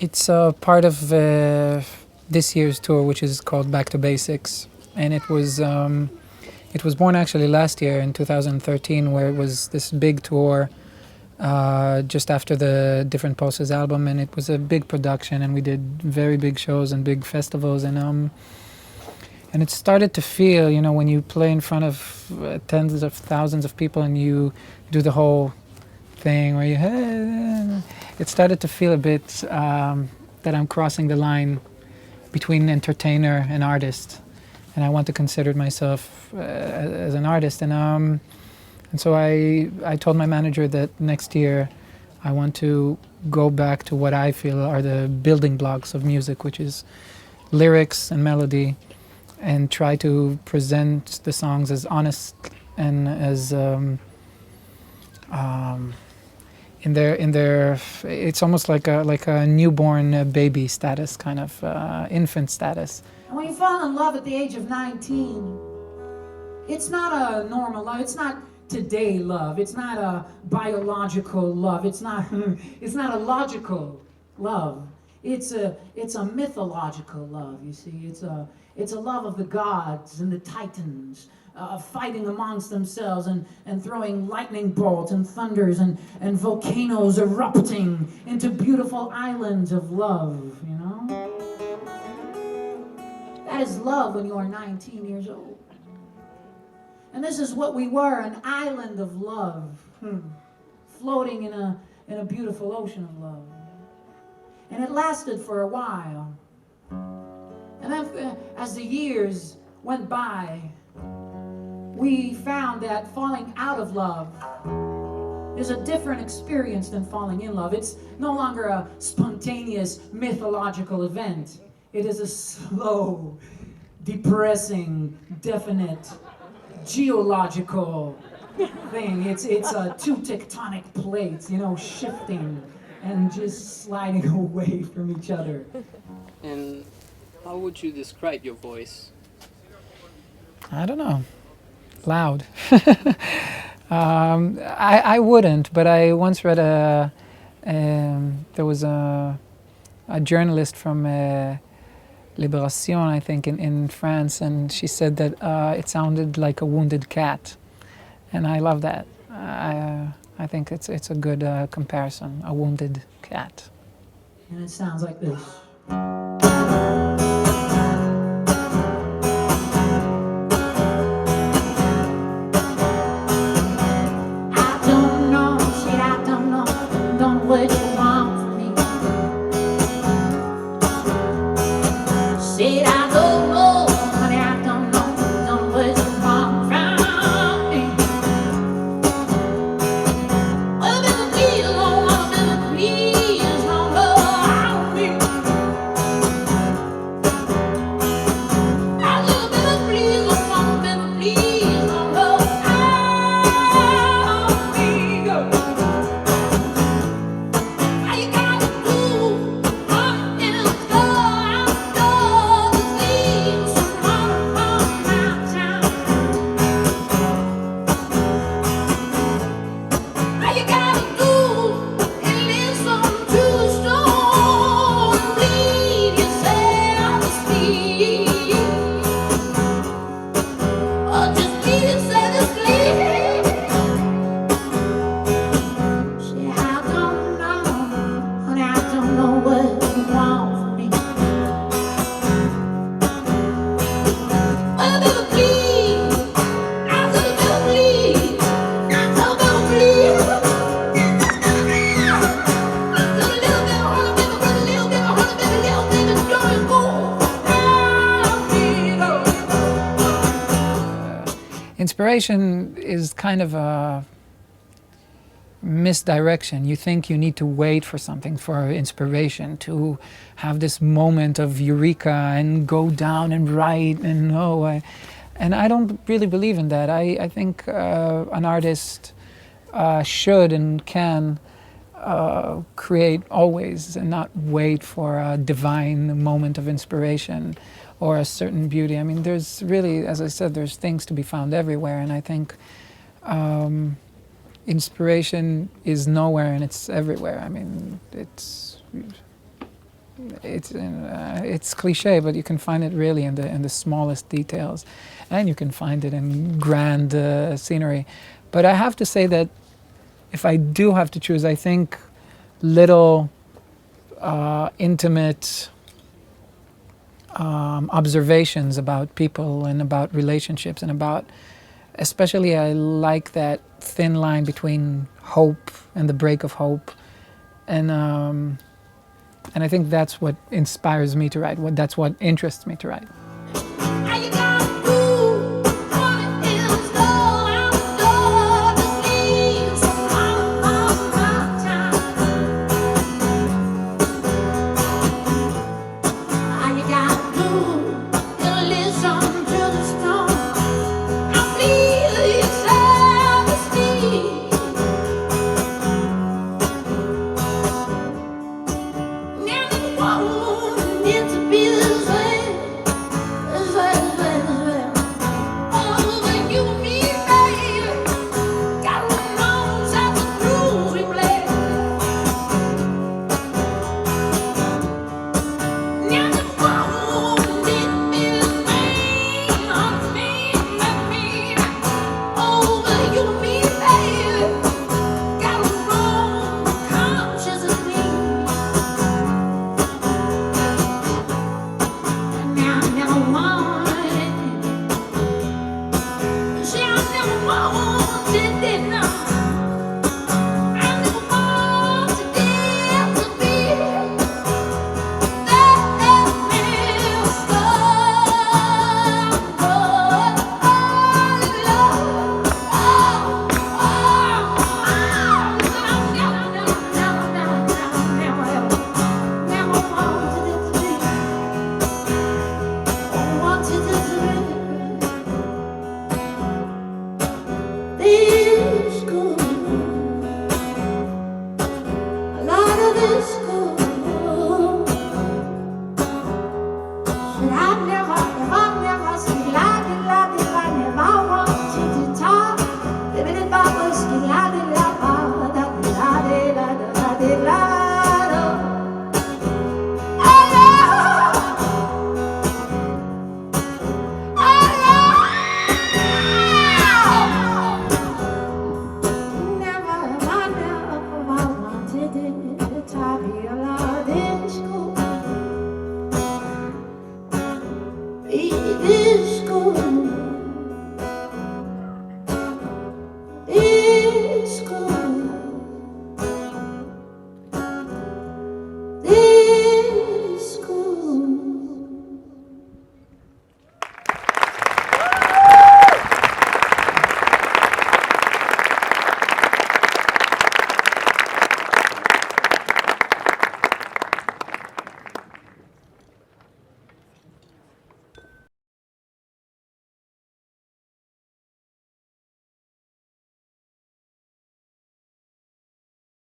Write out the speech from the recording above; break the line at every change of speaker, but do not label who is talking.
It's a part of this year's tour, which is called Back to Basics, and it was born actually last year in 2013, where it was this big tour just after the Different Pulses album, and it was a big production, and we did very big shows and big festivals, and it started to feel, you know, when you play in front of tens of thousands of people and you do the whole thing where you, it started to feel a bit that I'm crossing the line between entertainer and artist, and I want to consider myself as an artist, and so I told my manager that next year I want to go back to what I feel are the building blocks of music, which is lyrics and melody, and try to present the songs as honest and as in their it's almost like a newborn baby status, kind of infant status.
And when you fall in love at the age of 19, it's not a normal love. It's not today love. It's not a biological love. It's not a logical love. It's a mythological love, you see. It's a love of the gods and the titans, fighting amongst themselves and throwing lightning bolts and thunders and volcanoes erupting into beautiful islands of love, you know? That is love when you are 19 years old. And this is what we were, an island of love, floating in a beautiful ocean of love. And it lasted for a while. And then as the years went by, we found that falling out of love is a different experience than falling in love. It's no longer a spontaneous mythological event. It is a slow, depressing, definite, geological thing. It's two tectonic plates, you know, shifting and just sliding away from each other.
And how would you describe your voice?
I don't know. Loud. I wouldn't, but I once read there was a journalist from Libération, I think, in France, and she said that it sounded like a wounded cat, and I love that. I think it's a good comparison, a wounded cat.
And it sounds like this.
Inspiration is kind of a misdirection. You think you need to wait for something, for inspiration, to have this moment of eureka and go down and write and and I don't really believe in that. I think an artist should and can create always and not wait for a divine moment of inspiration or a certain beauty. I mean, there's really, as I said, there's things to be found everywhere, and I think inspiration is nowhere and it's everywhere. I mean, it's cliche, but you can find it really in the smallest details, and you can find it in grand scenery. But I have to say that if I do have to choose, I think little intimate observations about people and about relationships and about, especially I like that thin line between hope and the break of hope, and I think that's what inspires me to write. That's what interests me to write.
This